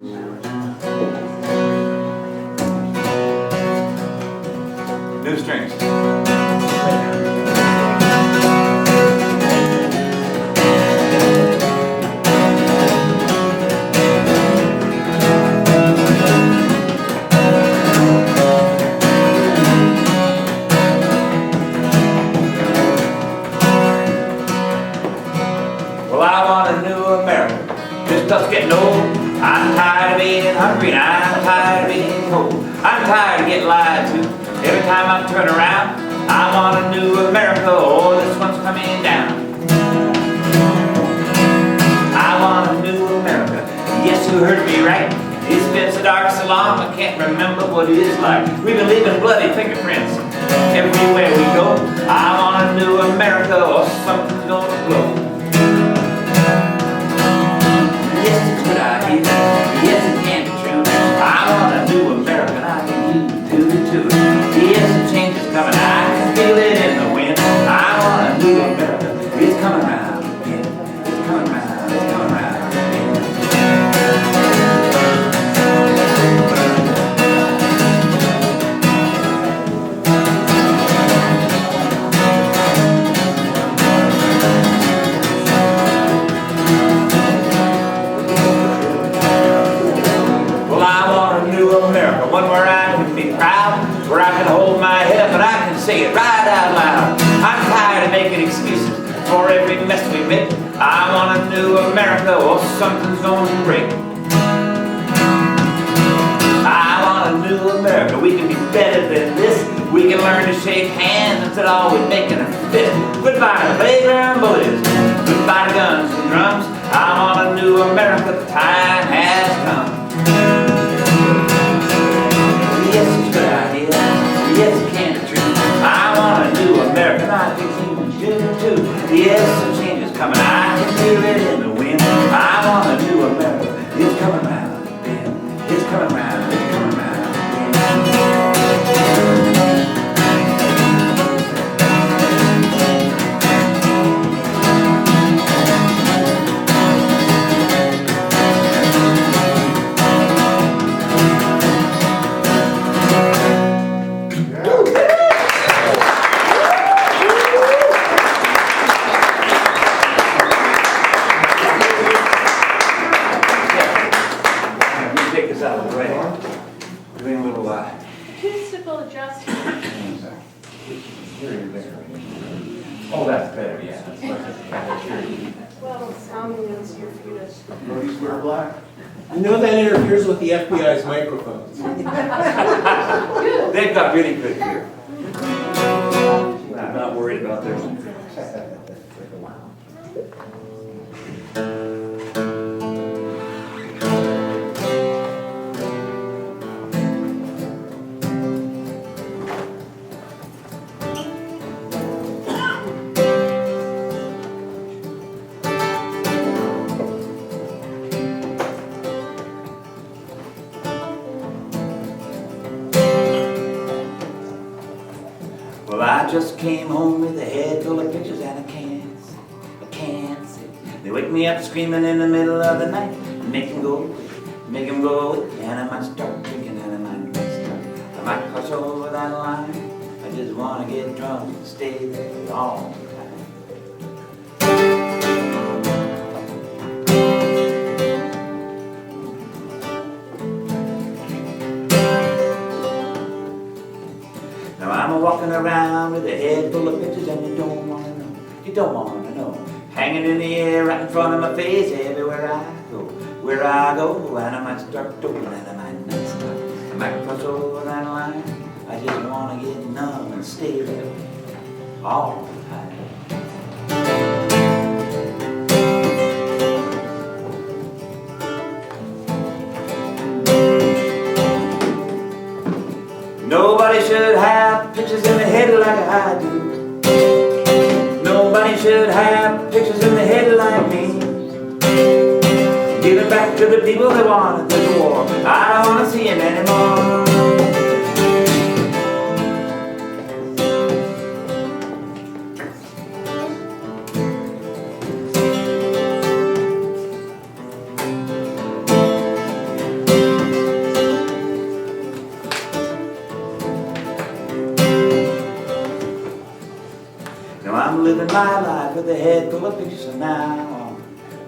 New strings. Well, I want a new America. This stuff's getting old. I'm tired of being hungry and I'm tired of being cold. I'm tired of getting lied to. Every time I turn around, I want a new America. Oh, this one's coming down. I want a new America. Yes, you heard me right. It's been so dark so long, I can't remember what it is like. We've been leaving bloody fingerprints everywhere we go. I want a new America or something's gonna blow. Yes, it's a good idea. Yes, it can be true. I want a new America and I can do it too. Yes, the change is coming. I can feel it in the wind. I want a new America. It's coming round again. It's coming round. It's coming round again. America, one where I can be proud, where I can hold my head up and I can say it right out loud. I'm tired of making excuses for every mess we make. I want a new America or something's gonna break. I want a new America. We can be better than this. We can learn to shake hands instead of always making a fist. Goodbye to playground bullies. Goodbye to guns and drums. I want a new America. The time has come. Yes, it's a good idea. Yes, it can be true. I want a new America. I think you can do it too. Yes, some change is coming. I can feel it in the wind. I want a new America. It's coming round, Ben. It's coming round. It's coming round, Ben. Oh, that's better, yeah. Well, sounding is your fetus. These wear black. I know that interferes with the FBI's microphones. They've got really good gear. I'm not worried about theirs. Well, I just came home with a head full of pictures and I can't sit. They wake me up screaming in the middle of the night, make them go, and I might start drinking and I might start. I might cross over that line. I just want to get drunk and stay there all the time. Now I'm walking around with a head full of pictures and you don't want to know. Hanging in the air right in front of my face everywhere I go, and I might start talking and I might not stop. I might cross over that line. I just want to get numb and stay there all the time. Nobody should have pictures in the head like I do. Nobody should have pictures in the head like me. Give it back to the people that wanted the war. I don't want to see it anymore. my life with a head full of pictures from now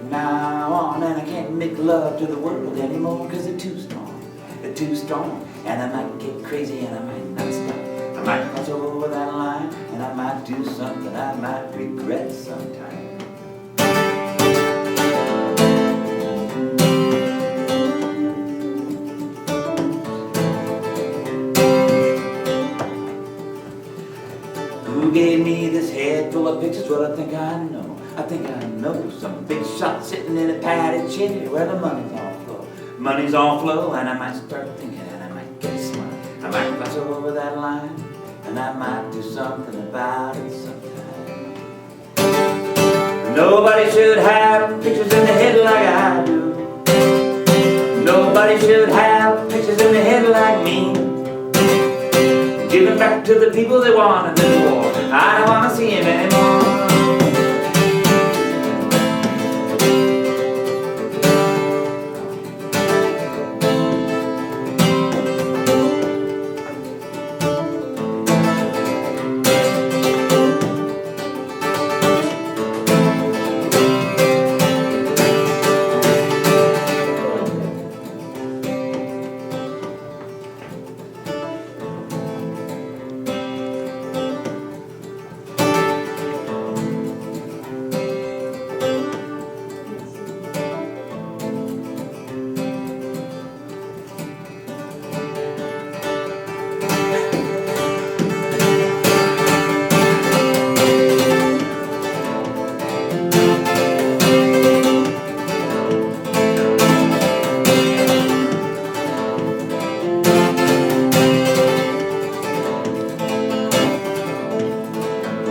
on, and I can't make love to the world anymore, 'cause they're too strong, and I might get crazy and I might not stop. I might cross over that line, and I might do something I might regret sometime. Who gave me this head full of pictures? Well, I think I know some big shot sitting in a padded chair where the money's on flow, and I might start thinking, and I might get smart. I might cross over that line, and I might do something about it sometime. Nobody should have pictures in the head like I do. Nobody should have pictures in the head like me. Giving back to the people that wanted this war. I don't want to see him anymore.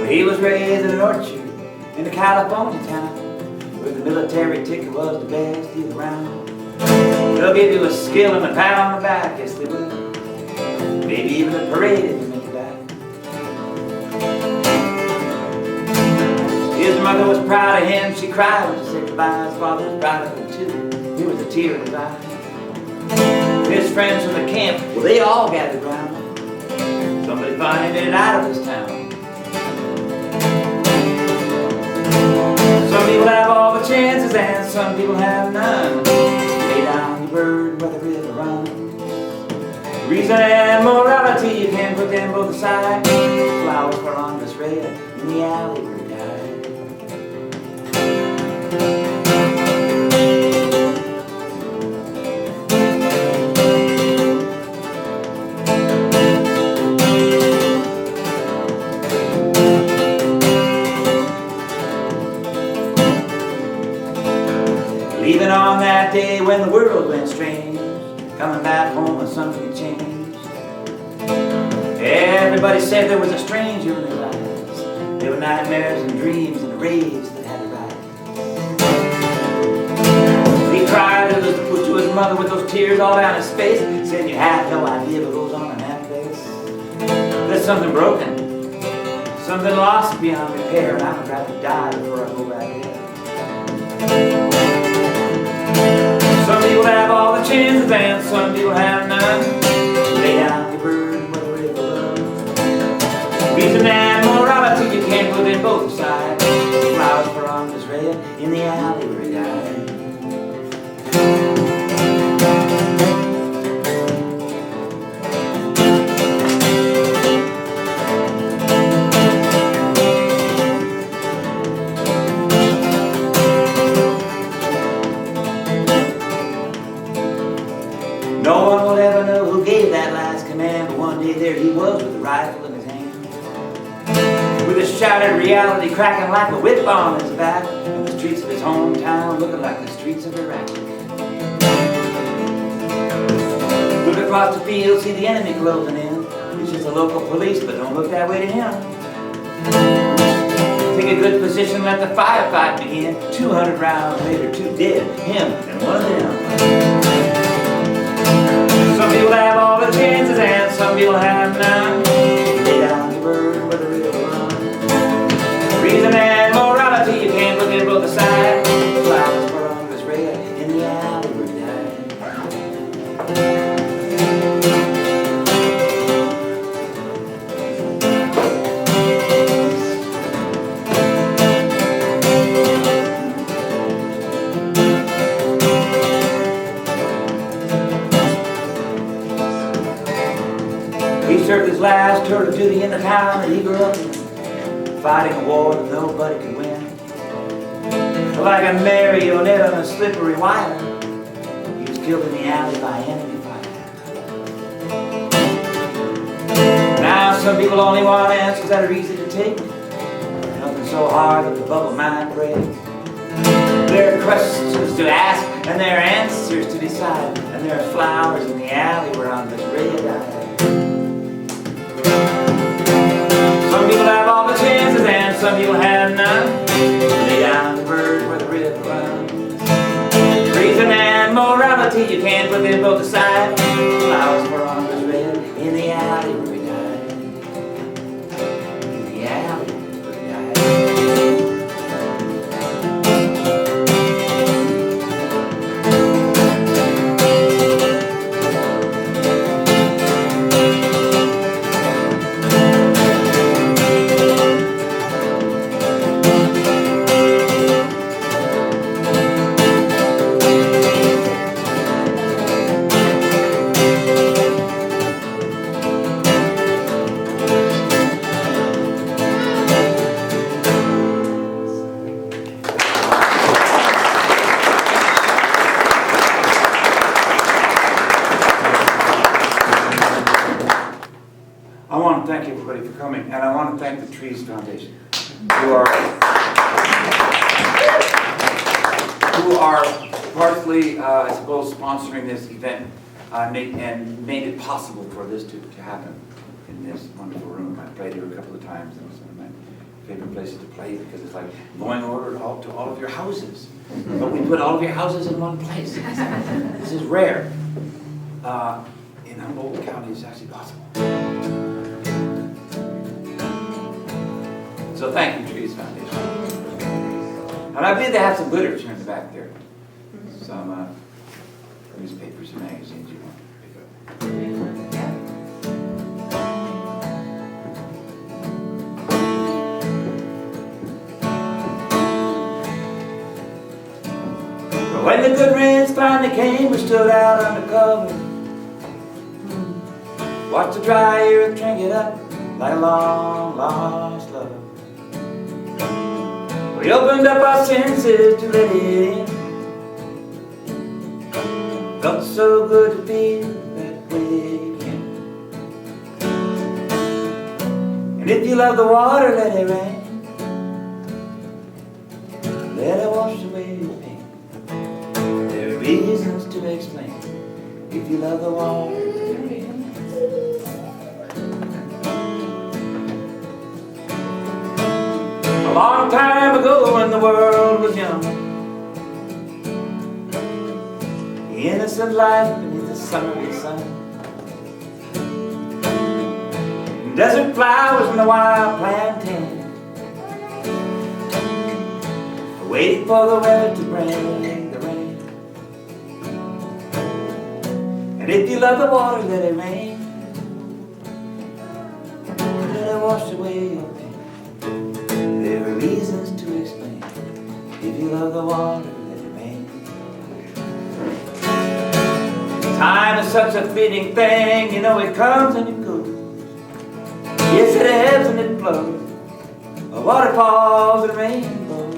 He was raised in an orchard in a California town where the military ticket was the best deal around. They'll give you a skill and a pat on the back, yes they will. Maybe even a parade if you make it back. His mother was proud of him, she cried when she said goodbye. His father was proud of him too, there was a tear in his eye. His friends from the camp, well they all gathered round. Somebody finally made it out of this town. Some people have all the chances and some people have none. Lay down your burden where the river runs. Reason and morality, you can put them both aside. Flowers for on this Raya in the alley where he died. Leaving on that day when the world went strange, coming back home when something had changed. Everybody said there was a stranger in their lives. There were nightmares and dreams and raves that had to rise. He cried to his mother with those tears all down his face, saying you have no idea what goes on in that place. There's something broken, something lost beyond repair, and I would rather die before I go back there. Some people have all the chances and some people have none. Lay down your burden where the river runs. Reason and morality, you can't put them both aside. Flowers for on this Raya in the alley where he died. No one will ever know who gave that last command, but one day there he was with a rifle in his hand. With a shattered reality cracking like a whip on his back, and the streets of his hometown looking like the streets of Iraq. Look across the field, see the enemy closing in. It's just the local police, but don't look that way to him. Take a good position, let the firefight begin. 200 rounds later, 2 dead, him and one of them. Some people have all the chances and some people have none. Lay down your burden where the river runs. Reason and morality, you can't put them both aside. Flowers for on this Raya in the alley where he died. his last tour of duty in the town that he grew up in, fighting a war that nobody could win. Like a marionette on a slippery wire, he was killed in the alley by enemy fire. Now some people only want answers that are easy to take, nothing so hard that the bubble mind breaks. There are questions to ask and there are answers to decide, and there are flowers in the alley where on this Raya died. Some people have all the chances and some people have none. Lay down the bird where the river runs. Reason and morality, you can't put them both aside. Flowers were on this red in the alley where we died. In the alley where we died. I want to thank everybody for coming, and I want to thank the Trees Foundation, who are partly, I suppose, sponsoring this event and made it possible for this to happen in this wonderful room. I played here a couple of times, and it's one of my favorite places to play because it's like going over to all of your houses, but we put all of your houses in one place. This is rare. In Humboldt County, it's actually possible. So thank you, Trees Foundation. And I believe they have some literature in the back there. Some newspapers and magazines you want to pick up. But when the good rains finally came, we stood out under cover. Watched the dry earth drink it up like a long lost love. We opened up our senses to let it in. Felt so good to be that way again. And if you love the water, let it rain. Let it wash away your pain. There are reasons to explain. If you love the water, let it rain. A long time ago when the world was young, the innocent life beneath the summery sun, desert flowers and the wild plantain, waiting for the weather to bring the rain. And if you love the water, let it rain. Let it wash away your pain. There are reasons to explain. If you love the water, let it rain. Time is such a fleeting thing, you know it comes and it goes. Yes, it ebbs and it flows. Waterfalls and rainbows.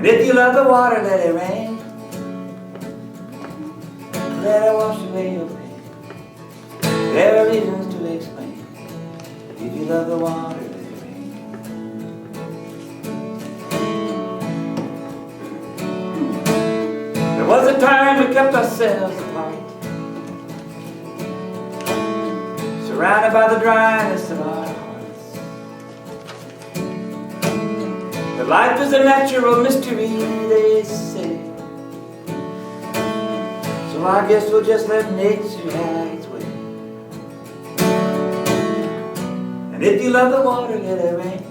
If you love the water, let it rain. Let it wash away your pain. There are reasons to explain. If you love the water, let it rain. There was a time we kept ourselves apart, surrounded by the dryness of our hearts. But life is a natural mystery, they say. So I guess we'll just let nature have its way. And if you love the water, let it rain.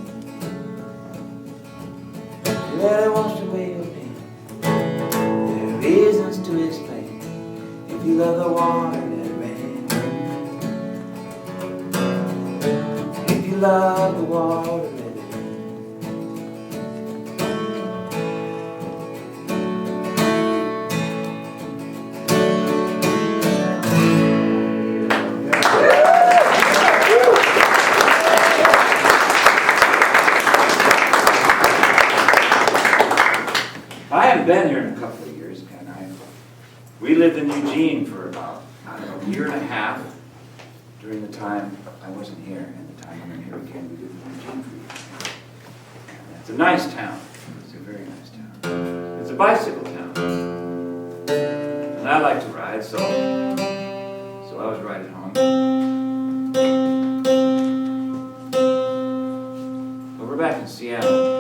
Let it wash away your pain. There are reasons to explain. If you love the water, let it rain. If you love the water, let it rain. I haven't been here in a couple of years, and we lived in Eugene for about, I don't know, a year and a half during the time I wasn't here, and the time I'm here again, we lived in Eugene for a year. It's a nice town. It's a very nice town. It's a bicycle town. And I like to ride, so I was riding home. But we're back in Seattle.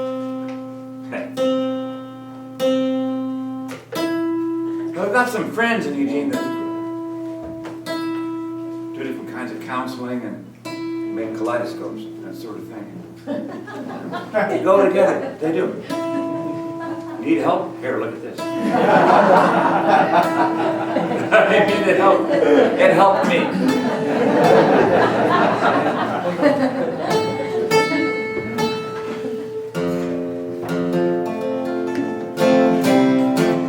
I've got some friends in Eugene that do different kinds of counseling and make kaleidoscopes, that sort of thing. They go together, they do. Need help? Here, look at this. I mean, it helped. It helped me.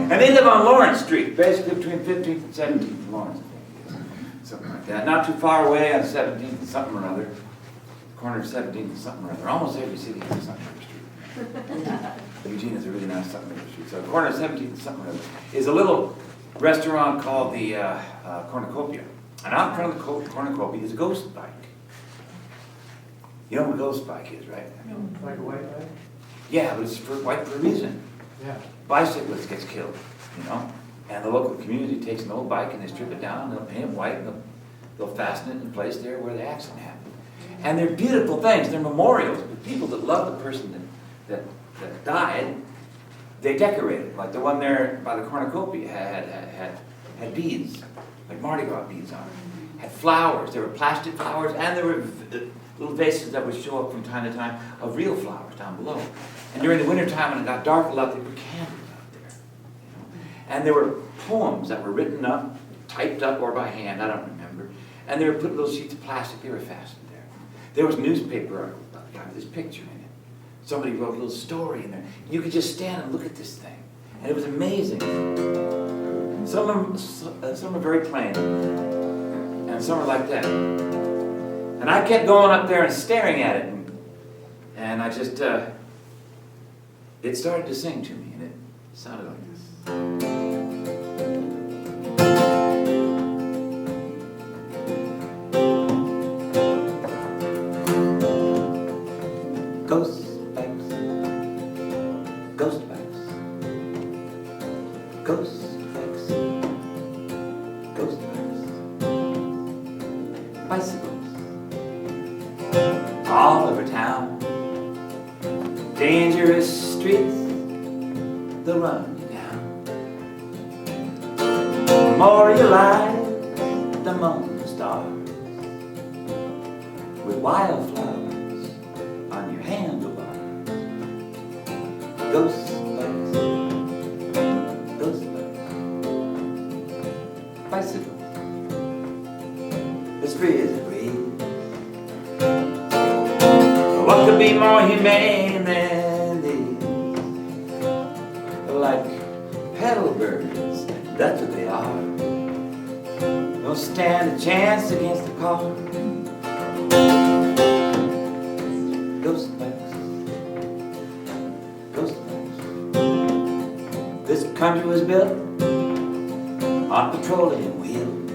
And they live on Lawrence Street, basically between 15th and 17th and Lawrence, I think it is. Something like that. Not too far away on 17th and something or other. Corner of 17th and something or other. Almost every city has something or street. Eugene is a really nice something or street. So corner of 17th and something or other is a little restaurant called the Cornucopia. And out in front of the Cornucopia is a ghost bike. You know what a ghost bike is, right? Like a white bike? Yeah, but it's white for a reason. Yeah. Bicyclist gets killed, you know, and the local community takes an old bike and they strip it down and they'll paint it white and they'll fasten it in place there where the accident happened. And they're beautiful things, they're memorials. But people that love the person that died, they decorate it. Like the one there by the Cornucopia had beads, like Mardi Gras beads on it. Had flowers, there were plastic flowers, and there were little vases that would show up from time to time of real flowers down below. And during the wintertime when it got dark a lot, they put candles out there. You know? And there were poems that were written up, typed up or by hand, I don't remember. And they were put little sheets of plastic, they were fastened there. There was newspaper articles about the guy with this picture in it. Somebody wrote a little story in there. You could just stand and look at this thing. And it was amazing. Some are very plain. And some are like that. And I kept going up there and staring at it. And I just, it started to sing to me. And it sounded like this. Ghost bikes, ghost bikes, ghost bikes, ghost bikes, bicycles, all over town, dangerous streets, they'll run you down. The more you lie, the more the stars, with wildflowers on your handlebars. Ghost bikes, bicycles, the street is a breeze. What could be more humane than these? Like pedal birds, that's what they are. Don't stand a chance against the car. Ghost bikes, ghost bikes. This country was built on petroleum wheels,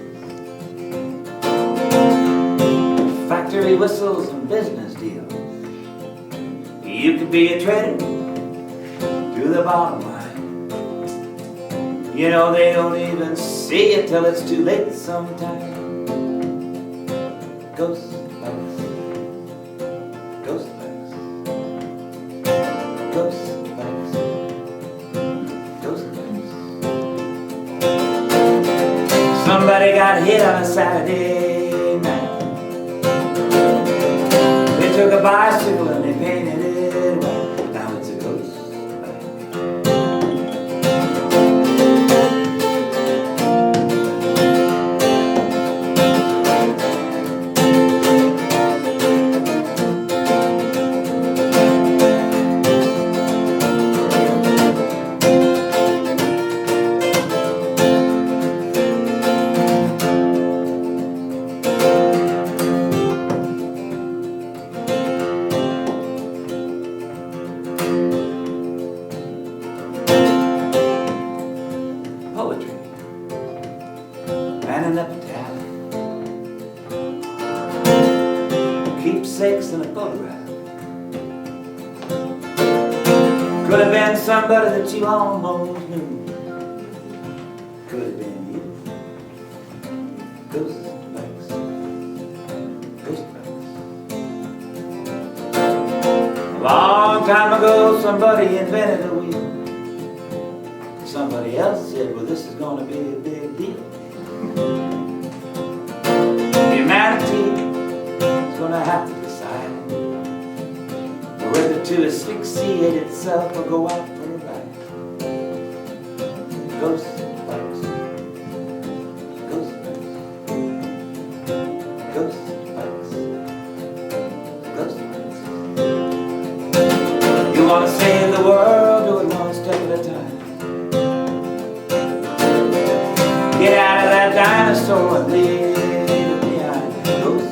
factory whistles and business deals. You could be a trader to the bottom line. You know they don't even see it till it's too late sometimes. Ghost bikes, ghost bikes, ghost bikes, ghost bikes. Somebody got hit on a Saturday night. They took a bicycle and they painted it white. Now it's a ghost bike. an epitaph, keepsakes and a photograph. Could have been somebody that you almost knew. Could have been you. Ghost bikes. Ghost bikes. A long time ago, somebody invented a wheel. Somebody else said, well, this is going to be a big deal. Humanity is going to have to decide whether to asphyxiate itself or go out for a ride. Ghost bikes. Ghost bikes. Ghost bikes. Ghost bikes. You want to save the world, do it one step at a time. Get out of that dinosaur and leave it behind. Ghost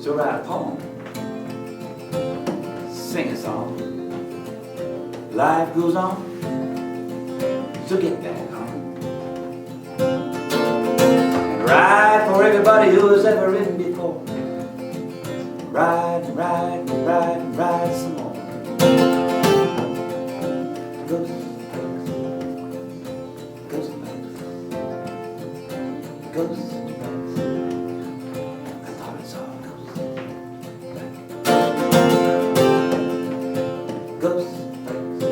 So write a poem, sing a song. Life goes on, so get back home. And ride for everybody who has ever ridden before. Ride and ride and ride and ride some more. Ghost bikes. Ghost bikes. Ghost bikes. I thought I saw a ghost. Ghost bikes.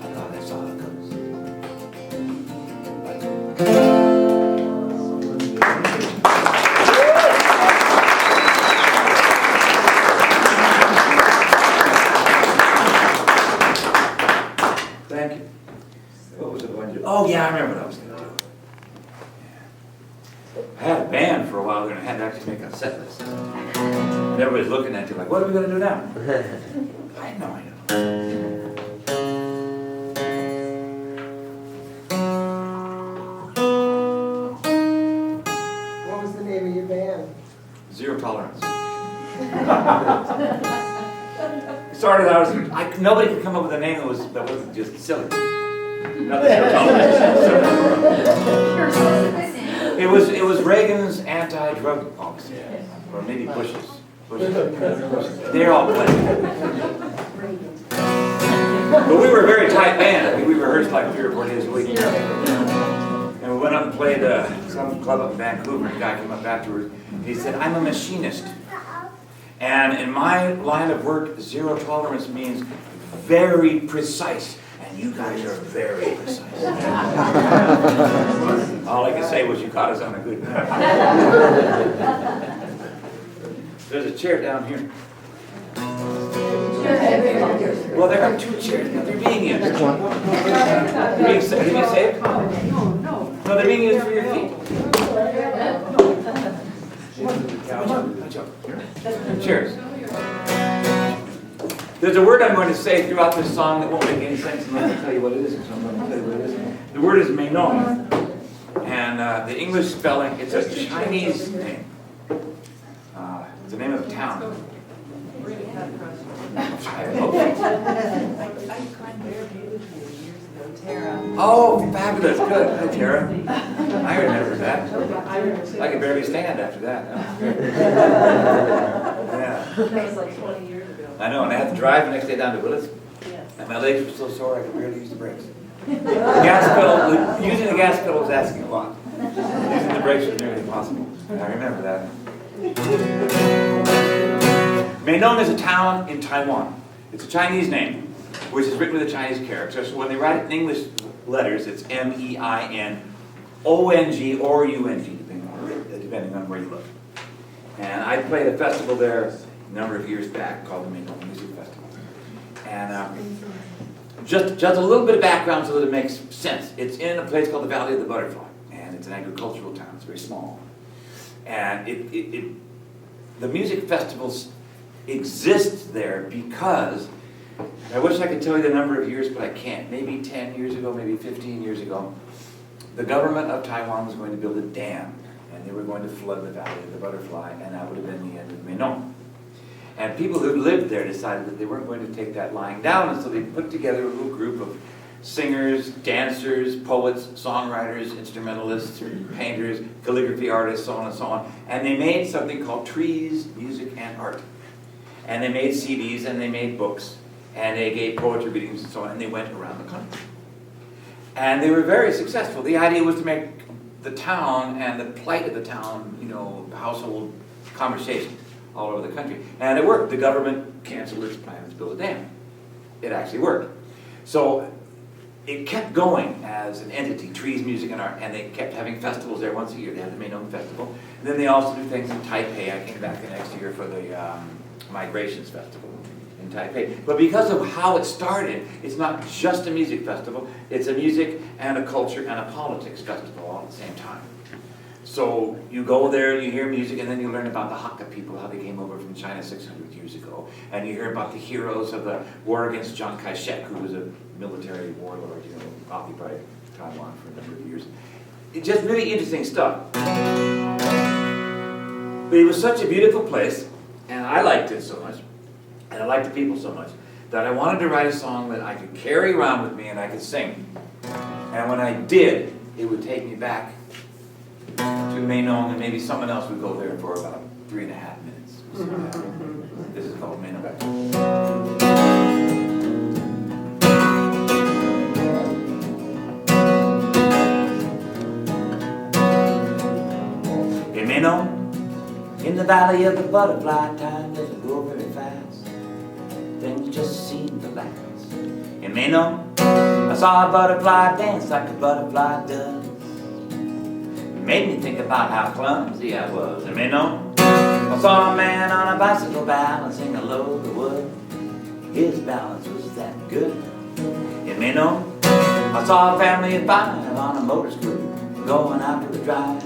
I thought I saw a ghost. Thank you. What was it going to do? Oh yeah, I remember what I was going to do. I had a band for a while there and I had to actually make a set list. And everybody's looking at you like, what are we going to do now? I had no idea. What was the name of your band? Zero tolerance. Started out as nobody could come up with a name that wasn't just silly. Not that zero tolerance. It was Reagan's anti-drug policy, or maybe Bush's. They're all playing. But we were a very tight band. I mean, we rehearsed like 3 or 4 days a week. And we went up and played some club up in Vancouver. And a guy came up afterwards. And he said, "I'm a machinist. And in my line of work, zero tolerance means very precise. And you guys are very precise." All I could say was, you caught us on a good night. There's a chair down here. Well, there are 2 chairs. No, they're being used. They're being saved? No, they're being used for your feet. Cheers. There's a word I'm going to say throughout this song that won't make any sense unless I tell you what it is. So I'm going to tell you what it is. The word is Meinong. And the English spelling, it's a Chinese name. It's the name of a town. Oh, fabulous. Good. Hi, Tara. I remember that. I could barely stand after that. Yeah. That was like 20 years ago. I know, and I had to drive the next day down to Willis. And my legs were so sore I could barely use the brakes. The gas pedal, using the gas pedal was asking a lot. Using the brakes was nearly impossible. I remember that. Meinong is a town in Taiwan. It's a Chinese name, which is written with a Chinese character. So when they write it in English letters, it's M-E-I-N-O-N-G or U-N-G, depending on where you look. And I played a festival there a number of years back called the Meinong Music Festival. And just a little bit of background so that it makes sense. It's in a place called the Valley of the Butterfly, and it's an agricultural town. It's very small. And the music festivals exist there because, I wish I could tell you the number of years, but I can't. Maybe 10 years ago, maybe 15 years ago, the government of Taiwan was going to build a dam, and they were going to flood the Valley of the Butterfly, and that would have been the end of Meinong. And people who lived there decided that they weren't going to take that lying down, and so they put together a little group of singers, dancers, poets, songwriters, instrumentalists, painters, calligraphy artists, so on and so on. And they made something called Trees, Music, and Art. And they made CDs, and they made books, and they gave poetry readings and so on, and they went around the country. And they were very successful. The idea was to make the town and the plight of the town, household conversation all over the country. And it worked. The government canceled its plans to build a dam. It actually worked. So it kept going as an entity, Trees, Music, and Art, and they kept having festivals there once a year. They had the Meinong Festival. And then they also do things in Taipei. I came back the next year for the Migrations Festival in Taipei. But because of how it started, it's not just a music festival. It's a music and a culture and a politics festival all at the same time. So you go there, you hear music, and then you learn about the Hakka people, how they came over from China 600 years ago. And you hear about the heroes of the war against Chiang Kai-shek, who was a military warlord, occupied Taiwan for a number of years. It's just really interesting stuff. But it was such a beautiful place, and I liked it so much, and I liked the people so much, that I wanted to write a song that I could carry around with me and I could sing. And when I did, it would take me back to Meinong, and maybe someone else would go there for about 3.5 minutes. This is called Meinong. In Meinong, in the Valley of the Butterfly, time doesn't go very fast. Things just seem to last. In Meinong, I saw a butterfly dance like a butterfly does. Made me think about how clumsy I was. And I saw a man on a bicycle balancing a load of wood. His balance was that good. And I saw a family of 5 on a motor scooter going out for a drive.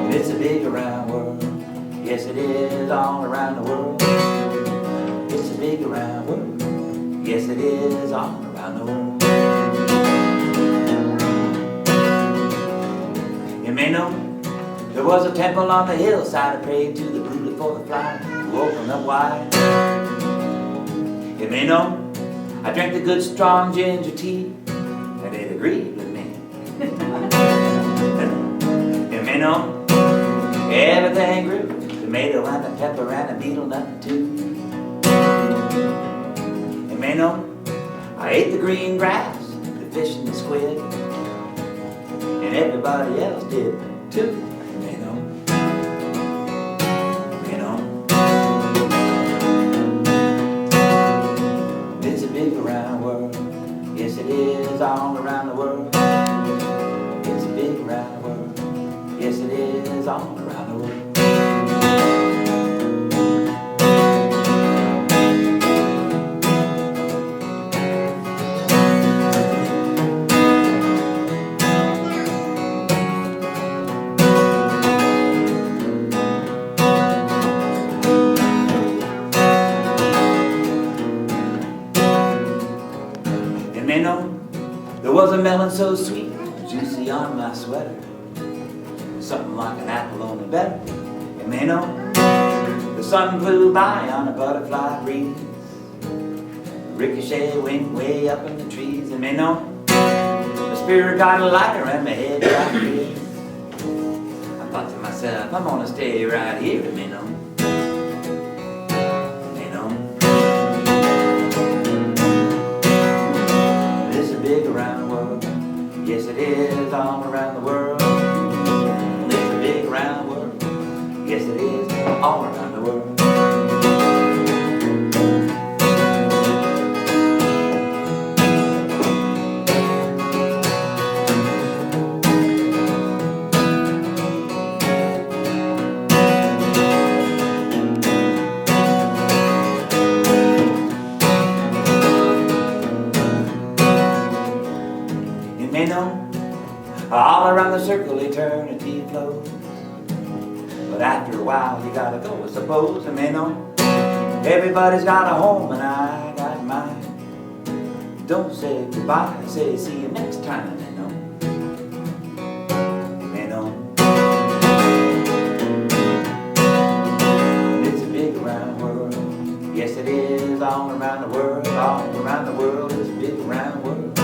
It's a big around world. Yes, it is all around the world. It's a big around world. Yes, it is all around the world. In Meinong, there was a temple on the hillside. I prayed to the Buddha for the fly to open up wide. In Meinong, I drank the good strong ginger tea, and it agreed with me. In Meinong, everything grew. Tomato and a pepper and a beetle nut too. In Meinong, I ate the green grass, the fish and the squid, and everybody else did too. In Meinong, it's a big around world. Yes, it is all around the world. It's a big around world. Yes, it is all around the world. There was a melon so sweet, juicy on my sweater, something like an apple only better. And the sun flew by on a butterfly breeze, ricochet went way up in the trees. And the spirit got a lighter and my head got red. I thought to myself, I'm gonna stay right here at Meinong. Yes, it is all around the world. It's a big round world. Yes, it is all around the world. Meinong. All around the circle eternity flows. But after a while you gotta go, I suppose. And Meinong, everybody's got a home and I got mine. Don't say goodbye, say see you next time, Meinong. Meinong. It's a big round world, yes it is, all around the world, all around the world. It's a big round world,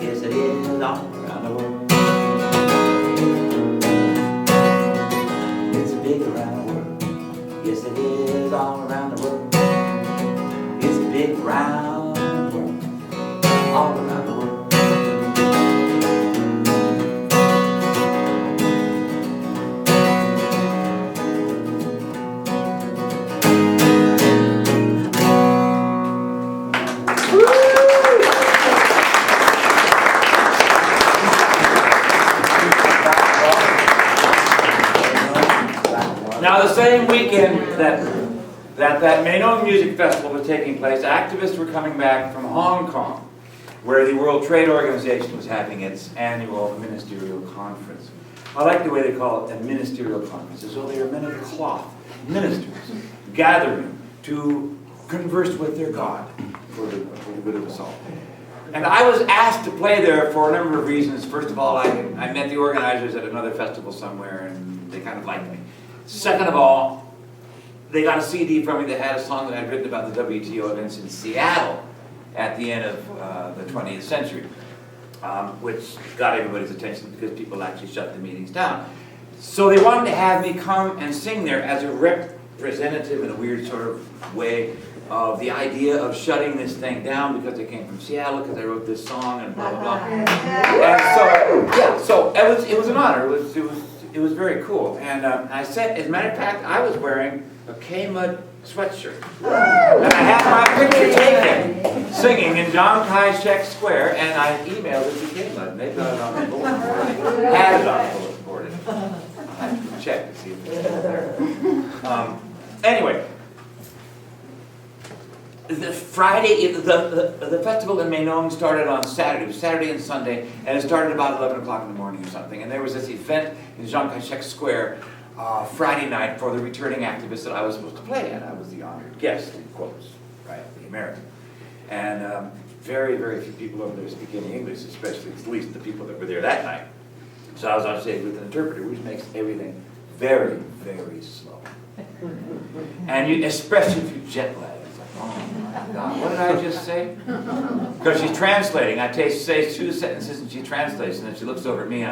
yes it is, all around the world. It's a big round world, yes it is, all around the world. It's a big round world, all around the world. Now, the same weekend that Meinong Music Festival was taking place, activists were coming back from Hong Kong, where the World Trade Organization was having its annual ministerial conference. I like the way they call it a ministerial conference, as though they are men of the cloth, ministers, gathering to converse with their God for the good of us all. And I was asked to play there for a number of reasons. First of all, I met the organizers at another festival somewhere, and they kind of liked me. Second of all, they got a CD from me that had a song that I'd written about the WTO events in Seattle at the end of the 20th century, which got everybody's attention because people actually shut the meetings down. So they wanted to have me come and sing there as a representative in a weird sort of way of the idea of shutting this thing down because I came from Seattle, because I wrote this song and blah, blah, blah. And so it was an honor. It was very cool. And I said, as a matter of fact, I was wearing a K-Mud sweatshirt. And I had my picture taken singing in John Kai-shek Square, and I emailed it to K-Mud, and they got it on the bulletin board. Had it on the bulletin board. I have to check to see if it's still there. Anyway, the Friday, the festival in Meinong started on Saturday. It was Saturday and Sunday, and it started about 11 o'clock in the morning or something. And there was this event in Chiang Kai-shek Square Friday night for the returning activists that I was supposed to play, and I was the honored guest, in quotes, right, the American. And very, very few people over there speak any English, especially at least the people that were there that night. So I was on stage with an interpreter, which makes everything very, very slow. And especially if you jet lag. Oh my God, what did I just say? Because she's translating. I say two sentences and she translates, and then she looks over at me and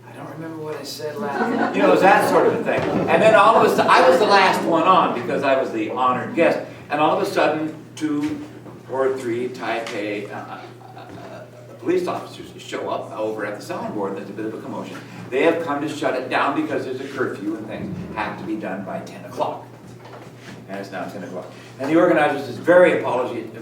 I don't remember what I said last. You know, it was that sort of a thing. And then all of a sudden, I was the last one on because I was the honored guest. And all of a sudden, 2 or 3 Taipei police officers show up over at the soundboard, and there's a bit of a commotion. They have come to shut it down because there's a curfew and things have to be done by 10 o'clock. And it's now 10 o'clock. And the organizers is very apologetic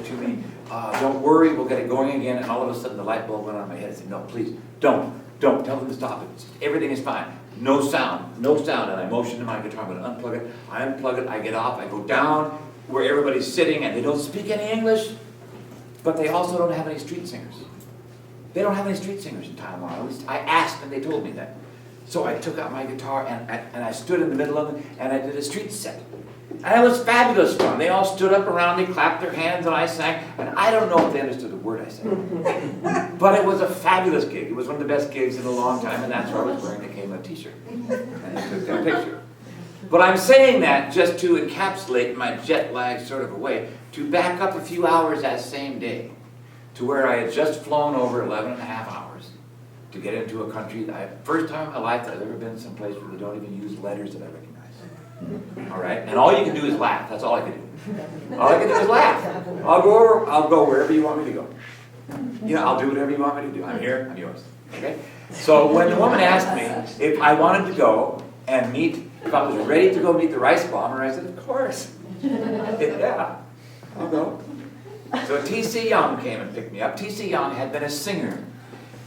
to me. Don't worry, we'll get it going again. And all of a sudden the light bulb went on in my head. I said, no, please, don't tell them to stop it. Everything is fine. No sound. And I motion to my guitar, I'm going to unplug it. I unplug it, I get off, I go down where everybody's sitting, and they don't speak any English, but they also don't have any street singers. They don't have any street singers in Taiwan. At least I asked, and they told me that. So I took out my guitar, and I stood in the middle of it, and I did a street set. And it was fabulous fun. They all stood up around me, clapped their hands, and I sang. And I don't know if they understood a word I sang. But it was a fabulous gig. It was one of the best gigs in a long time, and that's where I was wearing the K-Mud t-shirt. And they took that picture. But I'm saying that just to encapsulate my jet lag sort of a way, to back up a few hours that same day, to where I had just flown over 11 and a half hours to get into a country that first time in my life that I've ever been someplace where they don't even use letters that I recognize. All right? And all you can do is laugh. That's all I can do. All I can do is laugh. I'll go wherever you want me to go. You know, I'll do whatever you want me to do. I'm here, I'm yours. Okay? So when the woman asked me if I wanted to go and meet, if I was ready to go meet the rice bomber, I said, of course. Yeah, I'll go. So T.C. Young came and picked me up. T.C. Young had been a singer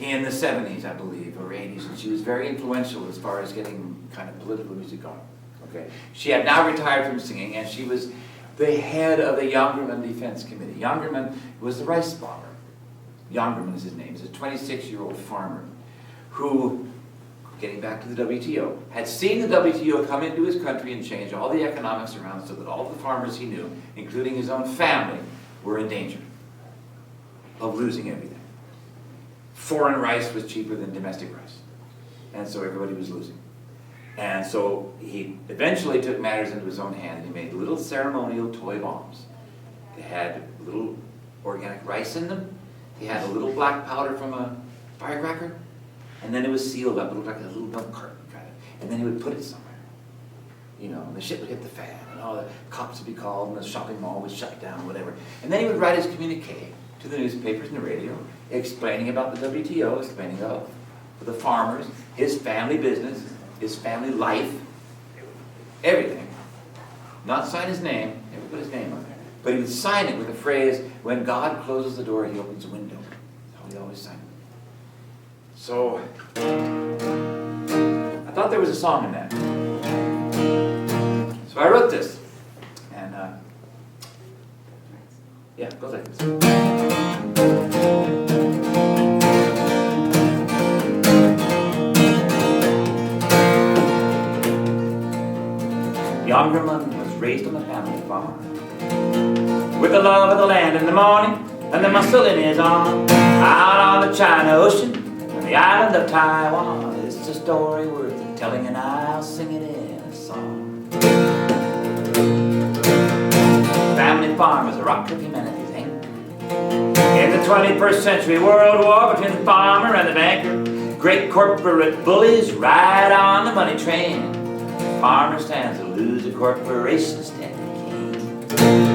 in the 70s, I believe, or 80s, and she was very influential as far as getting kind of political music going. Okay. She had now retired from singing, and she was the head of the Youngerman Defense Committee. Youngerman was the rice bomber. Youngerman is his name. He's a 26-year-old farmer who, getting back to the WTO, had seen the WTO come into his country and change all the economics around so that all the farmers he knew, including his own family, were in danger of losing everything. Foreign rice was cheaper than domestic rice, and so everybody was losing. And so he eventually took matters into his own hand, and he made little ceremonial toy bombs. They had little organic rice in them. They had a little black powder from a firecracker, and then it was sealed up. It looked like a little milk carton, kind of. And then he would put it somewhere. You know, and the shit would hit the fan, and all the cops would be called, and the shopping mall would shut down, whatever. And then he would write his communique to the newspapers and the radio, explaining about the WTO, explaining about the farmers, his family business, his family life, everything. Not sign his name, never put his name on there. But he would sign it with the phrase, when God closes the door, he opens a window. That's how he always signed it. So, I thought there was a song in that. So I wrote this. And, yeah, it goes like this. Youngerman was raised on a family farm, with the love of the land in the morning and the muscle in his arm. Out on the China Ocean and the island of Taiwan, it's a story worth telling, and I'll sing it in a song. Family farm was a rock of humanity's anchor in the 21st century world war between the farmer and the banker. Great corporate bullies ride on the money train. Farmer stands to lose, a corporation stands to gain.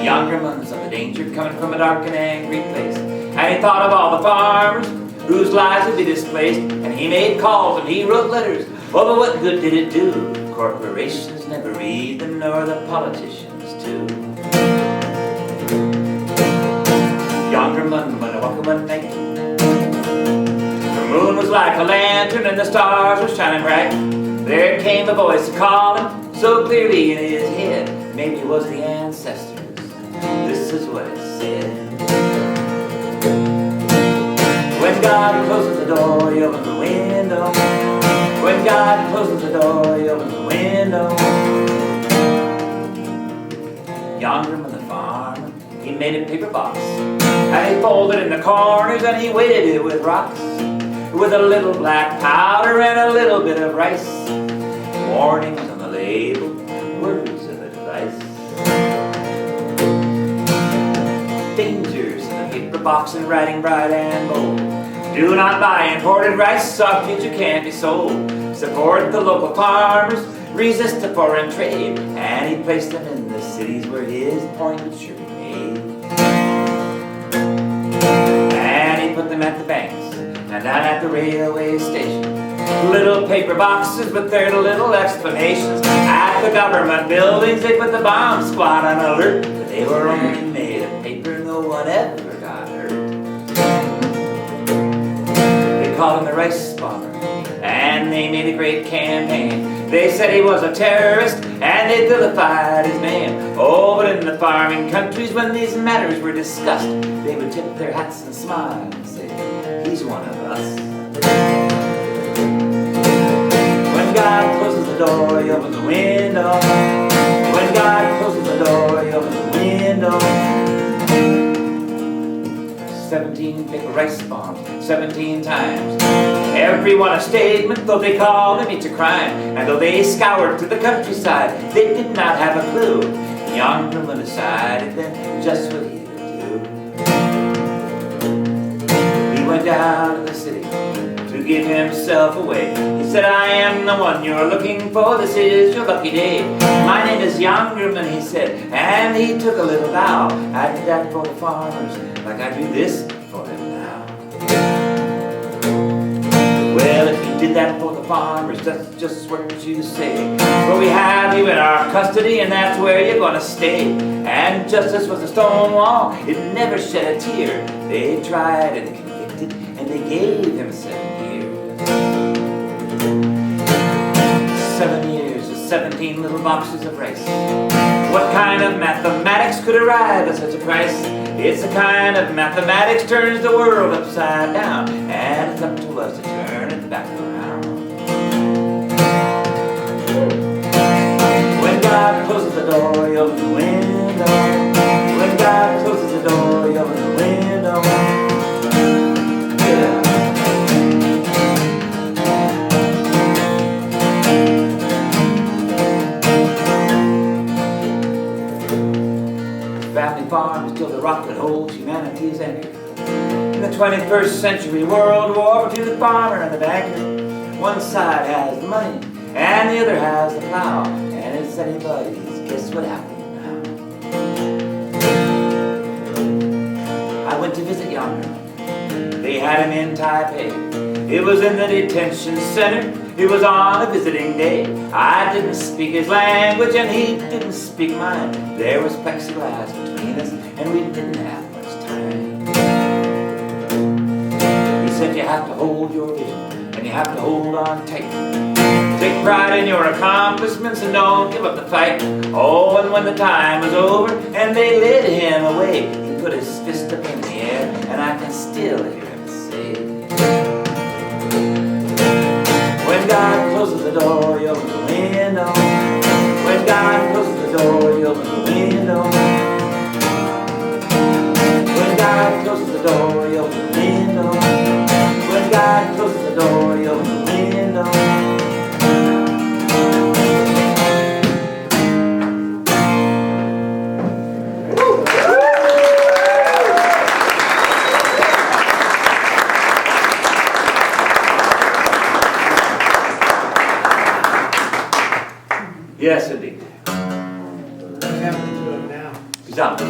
Youngerman saw the danger coming from a dark and angry place, and he thought of all the farmers whose lives would be displaced, and he made calls and he wrote letters. Oh, but what good did it do? Corporations never read them, nor the politicians too. Youngerman went a walk one night. The moon was like a lantern and the stars were shining bright. There came a voice calling so clearly in his head. Maybe it was the ancestors. This is what it said. When God closes the door, he opens the window. When God closes the door, he opens the window. Youngerman the farmer, he made a paper box, and he folded in the corners and he weighted it with rocks, with a little black powder and a little bit of rice. Warnings on the label, words of advice. Dangers in the paper box and writing bright and bold. Do not buy imported rice, soft future can't be sold. Support the local farmers, resist the foreign trade, and he placed them in the cities where his point would sure be made. And he put them at the banks and down at the railway station. Little paper boxes with their little explanations. At the government buildings they put the bomb squad on alert, but they were only made of paper, no one ever got hurt. They called him the rice bomber, and they made a great campaign. They said he was a terrorist, and they vilified his name. Oh, but in the farming countries, when these matters were discussed, they would tip their hats and smile and say, he's one of us. When God closes the door, he opens the window. When God closes the door, he opens the window. 17 paper rice bombs, 17 times. Every one a statement, though they called him each a crime. And though they scoured through the countryside, they did not have a clue. Youngerman decided then just what he would do. He went down to the city to give himself away. He said, I am the one you're looking for, this is your lucky day. My name is Youngerman, he said, and he took a little bow. I did that for the farmers, like I do this for them now. Well, if you did that for the farmers, that's just what you say. But we have you in our custody, and that's where you're gonna stay. And justice was a stone wall, it never shed a tear. They tried and convicted, and they gave him 7 years. 7 years, 17 little boxes of rice. What kind of mathematics could arrive at such a price? It's the kind of mathematics turns the world upside down, and it's up to us to turn it back around. When God closes the door, you open the window. When God closes the door, you open the window. Yeah. Family farm is still the rock that holds humanity's anchor. In the 21st century world war between the farmer and the banker. One side has the money and the other has the plow, and it's anybody's guess what happened now. I went to visit Yonder. They had him in Taipei. It was in the detention center. It was on a visiting day. I didn't speak his language and he didn't speak mine. There was plexiglass between us and we didn't have much time. He said you have to hold your vision and you have to hold on tight. Take pride in your accomplishments and don't give up the fight. Oh, and when the time was over and they led him away, he put his fist up in the air and I can still hear him say, when God closes the door, you open the window. When God closes the door, you open the window. When God closes the door, you open the window. When God closes the door, you open the window. Yes, indeed. What's happening to him now? He's out. He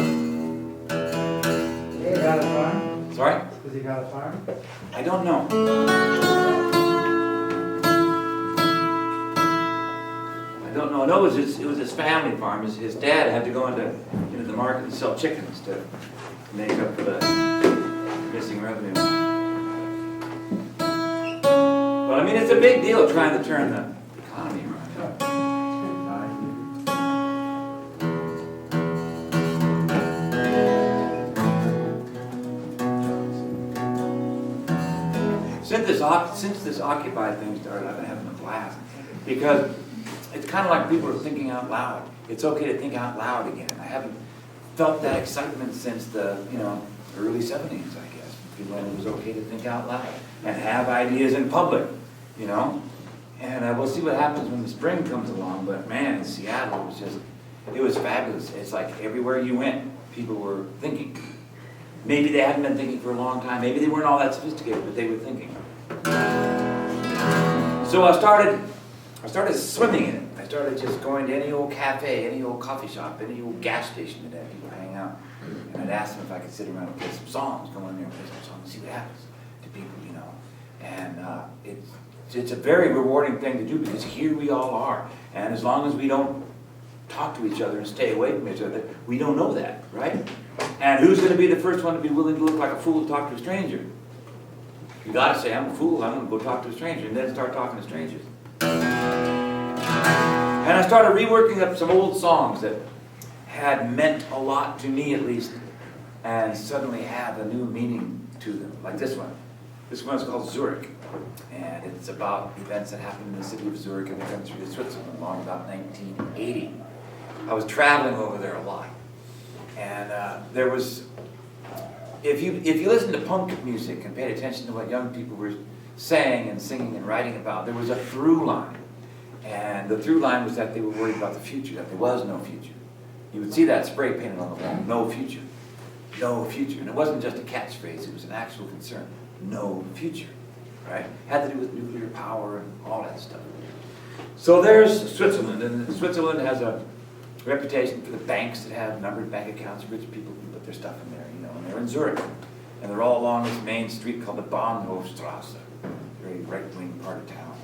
got a farm? Sorry? Has he got a farm? I don't know. I don't know. I know it was his family farm. His dad had to go into the market and sell chickens to make up for the missing revenue. But I mean, it's a big deal trying to turn the economy around. Since this Occupy thing started, I've been having a blast because it's kind of like people are thinking out loud. It's okay to think out loud again. I haven't felt that excitement since the early 70s, I guess, when it was okay to think out loud and have ideas in public, And we'll see what happens when the spring comes along. But man, in Seattle, it was fabulous. It's like everywhere you went, people were thinking. Maybe they hadn't been thinking for a long time. Maybe they weren't all that sophisticated, but they were thinking. So I started swimming in it. I started just going to any old cafe, any old coffee shop, any old gas station that had people hang out. And I'd ask them if I could sit around and play some songs, go in there and play some songs and see what happens to people, And it's a very rewarding thing to do because here we all are. And as long as we don't talk to each other and stay away from each other, we don't know that, right? And who's going to be the first one to be willing to look like a fool to talk to a stranger? You got to say, I'm a fool, I'm going to go talk to a stranger, and then start talking to strangers. And I started reworking up some old songs that had meant a lot to me at least, and suddenly have a new meaning to them, like this one. This one is called Zurich, and it's about events that happened in the city of Zurich in the country of Switzerland along about 1980. I was traveling over there a lot, and there was, if you listen to punk music and paid attention to what young people were saying and singing and writing about, there was a through line, and the through line was that they were worried about the future, that there was no future. You would see that spray painted on the wall, no future, no future, and it wasn't just a catchphrase, it was an actual concern, no future, right? Had to do with nuclear power and all that stuff. So there's Switzerland, and Switzerland has a reputation for the banks that have numbered bank accounts. Rich people can put their stuff in there, and they're in Zurich. And they're all along this main street called the Bahnhofstrasse, very right-wing part of town.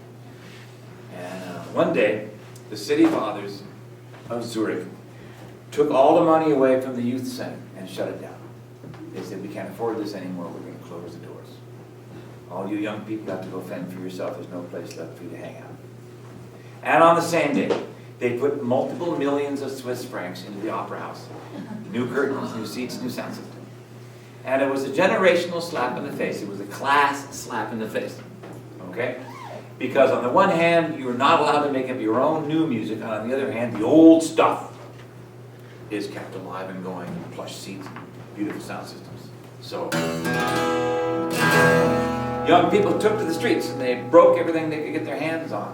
And one day, the city fathers of Zurich took all the money away from the youth center and shut it down. They said, we can't afford this anymore, we're going to close the doors. All you young people have to go fend for yourself, there's no place left for you to hang out. And on the same day, They put multiple millions of Swiss francs into the opera house. New curtains, new seats, new sound system. And it was a generational slap in the face. It was a class slap in the face. Okay? Because on the one hand, you are not allowed to make up your own new music, and on the other hand, the old stuff is kept alive and going, plush seats, beautiful sound systems. So, young people took to the streets and they broke everything they could get their hands on.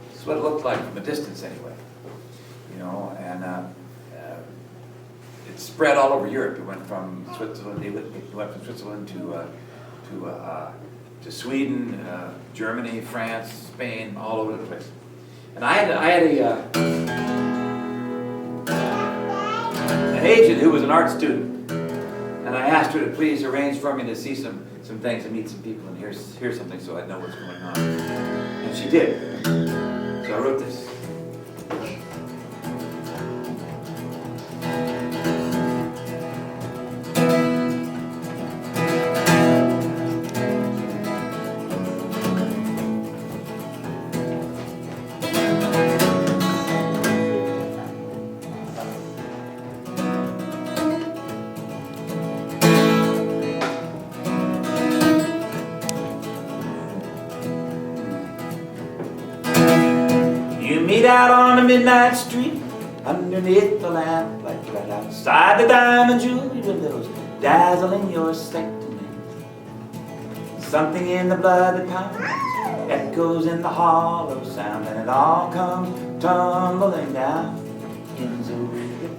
That's what it looked like from a distance anyway. You know, and it spread all over Europe. It went from Switzerland, it went from Switzerland to Sweden, Germany, France, Spain, all over the place. And I had an agent who was an art student, and I asked her to please arrange for me to see some things and meet some people and hear something so I'd know what's going on. And she did. So I wrote this. Meet out on a midnight street, underneath the lamplight, right outside the diamond jewelry windows, dazzling your sight tonight. Something in the blood that pounds, echoes in the hollow sound, and it all comes tumbling down in Zurich.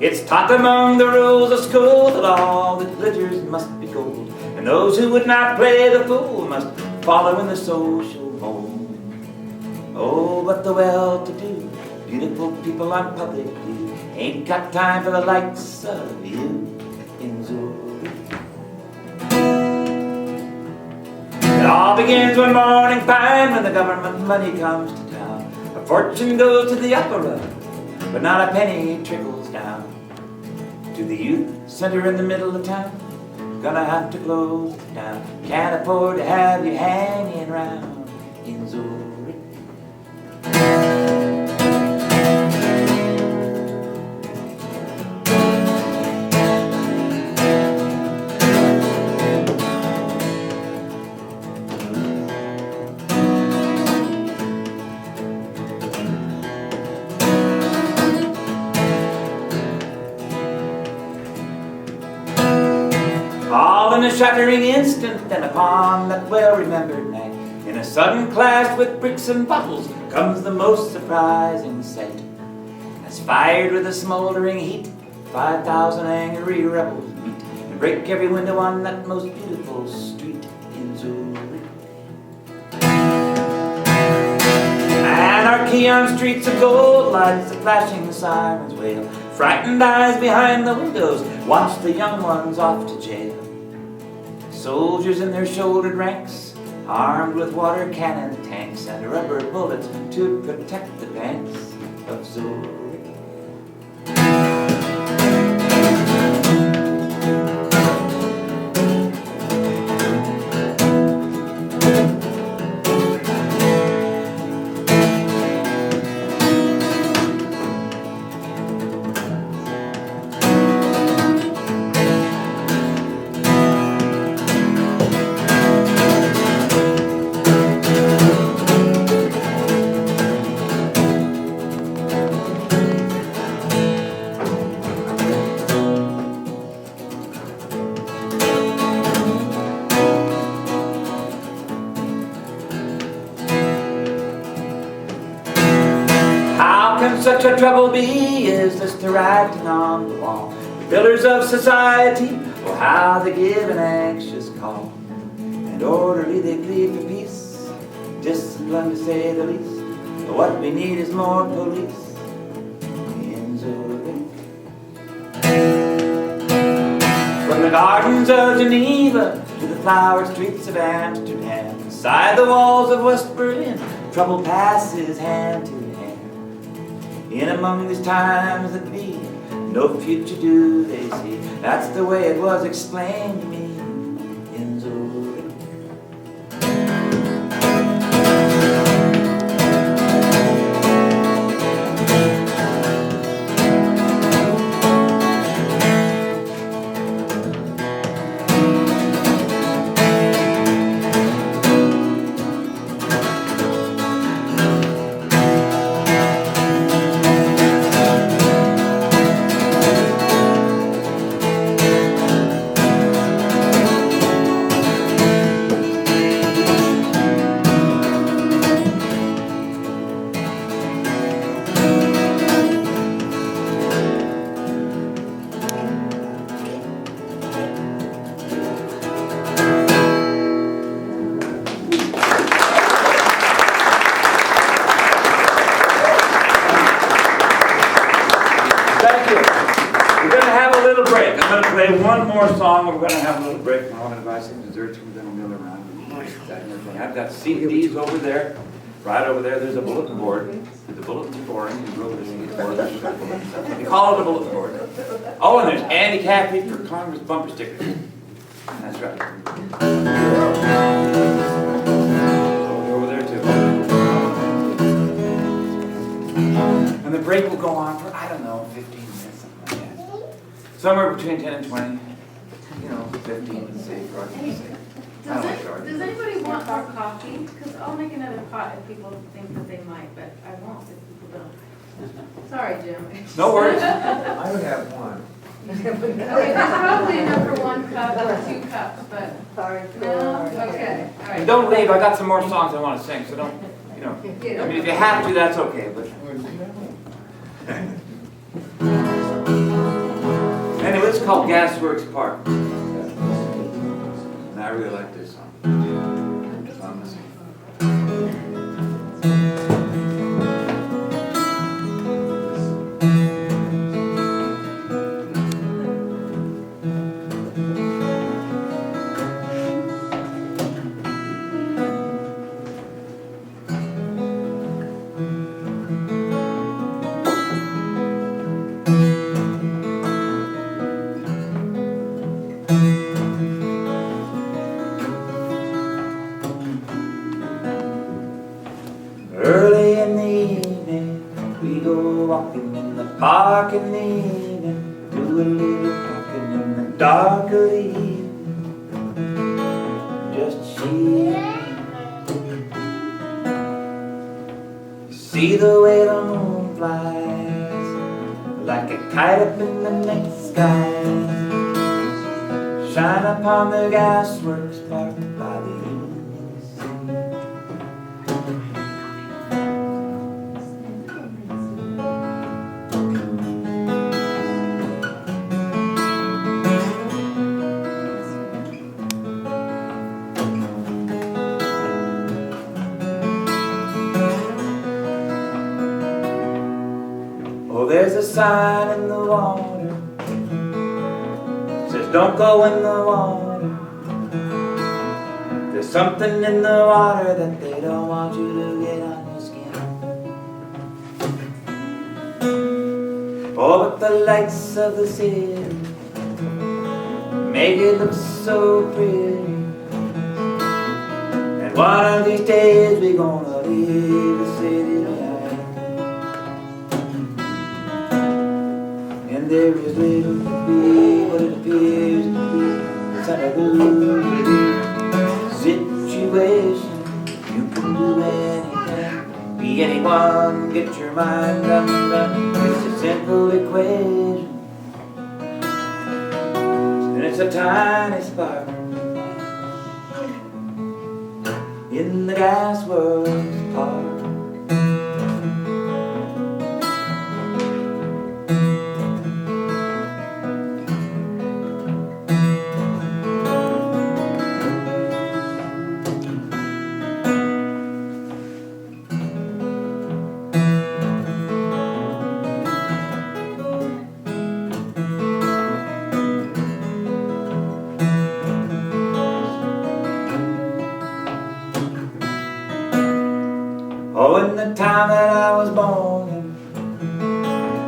It's taught among the rules of school that all that glitters must be gold, and those who would not play the fool must follow in the social mold. Oh, but the well-to-do, beautiful people on public view ain't got time for the likes of you in Zurich. It all begins one morning fine when the government money comes to town. A fortune goes to the opera, but not a penny trickles down to the youth center in the middle of town. Gonna have to close it down. Can't afford to have you hanging round in Zurich. All in a shattering instant, and upon that well-remembered night, in a sudden clash with bricks and bottles, comes the most surprising sight. As fired with a smoldering heat, 5,000 angry rebels meet and break every window on that most beautiful street in Zurich. Anarchy on streets of gold, lights the flashing sirens wail. Frightened eyes behind the windows watch the young ones off to jail. Soldiers in their shouldered ranks, armed with water cannon tanks and rubber bullets to protect the banks of Zurich. Such a trouble be, is this the writing on the wall? The pillars of society, oh how they give an anxious call. And orderly they plead for peace, discipline to say the least. But what we need is more police in Zurich. From the gardens of Geneva to the flowered streets of Amsterdam, inside the walls of West Berlin, trouble passes hand to hand. In among these times that be, no future do they see. That's the way it was explained to me in Zurich. We're gonna have a little break. I'm gonna play one more song, and we're gonna have a little break. I'm gonna buy some desserts, we're gonna mill around. I've got CDs over there, right over there, there's a bulletin board. The bulletin board, you go over the CD board, they call it a bulletin board. Oh, and there's Andy Caffrey for Congress bumper stickers. That's right. Over there too. And the break will go on for, I don't know, 15 minutes, something like that. Somewhere between 10 and 20. 15, let's say, for argument's sake. Does anybody want more coffee? Because I'll make another pot if people think that they might, but I won't if people don't. Sorry, Jim. No worries. I would have one. Okay, there's probably enough for 1 cup or 2 cups, but no? Okay, all right. And don't leave, I got some more songs I want to sing, so don't, I mean, if you have to, that's okay, but. Anyway, it's called Gasworks Park. And I really like this song. So I'm gonna sing. Early in the evening, we go walking in the park in the evening, do a little talking in the dark of the evening, just she and me. See the way the moon flies, like a kite up in the night sky, shine upon the Gasworks Park by the evening sea. Oh, there's a sign in the water, says don't go in the water. There's something in the water that they don't want you to get on your skin. Oh, but the lights of the city make it look so pretty. And one of these days we're gonna leave the city behind. And there is little to be what it appears to be. It's an illusion situation. You can do anything, be anyone, get your mind undone. It's a simple equation, and it's a tiny spark in the Gasworks Park. Oh, in the town that I was born in,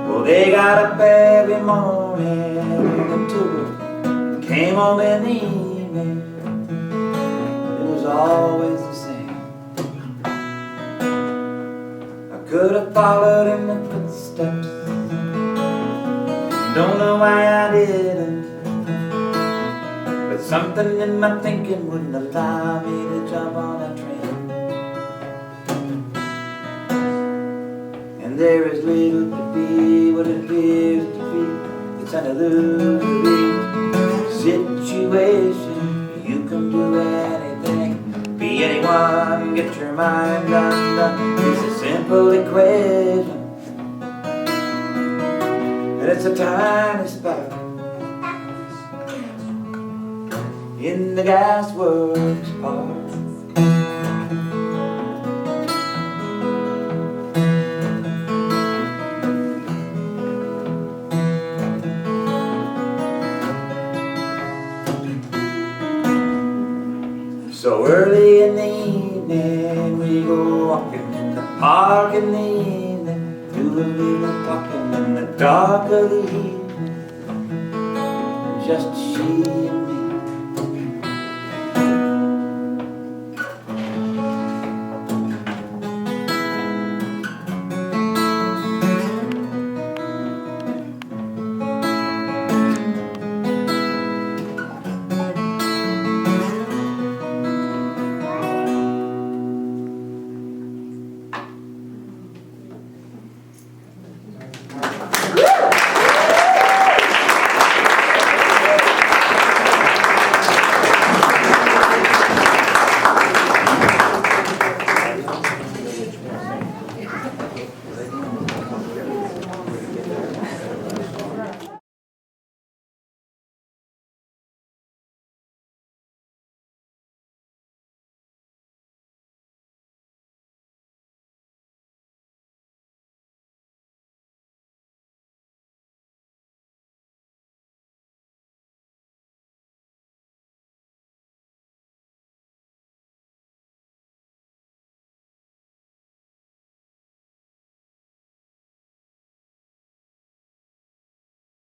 well, they got up every morning until it came home in the evening. It was always the same. I could have followed in the footsteps, don't know why I didn't, but something in my thinking wouldn't allow me to jump on that train. There is little to be what it appears to be. It's an illusory situation. You can do anything, be anyone, get your mind undone. It's a simple equation, and it's a tiny spark in the Gasworks Park. park in the evening, do a little walking in the dark of the evening. Just she and me.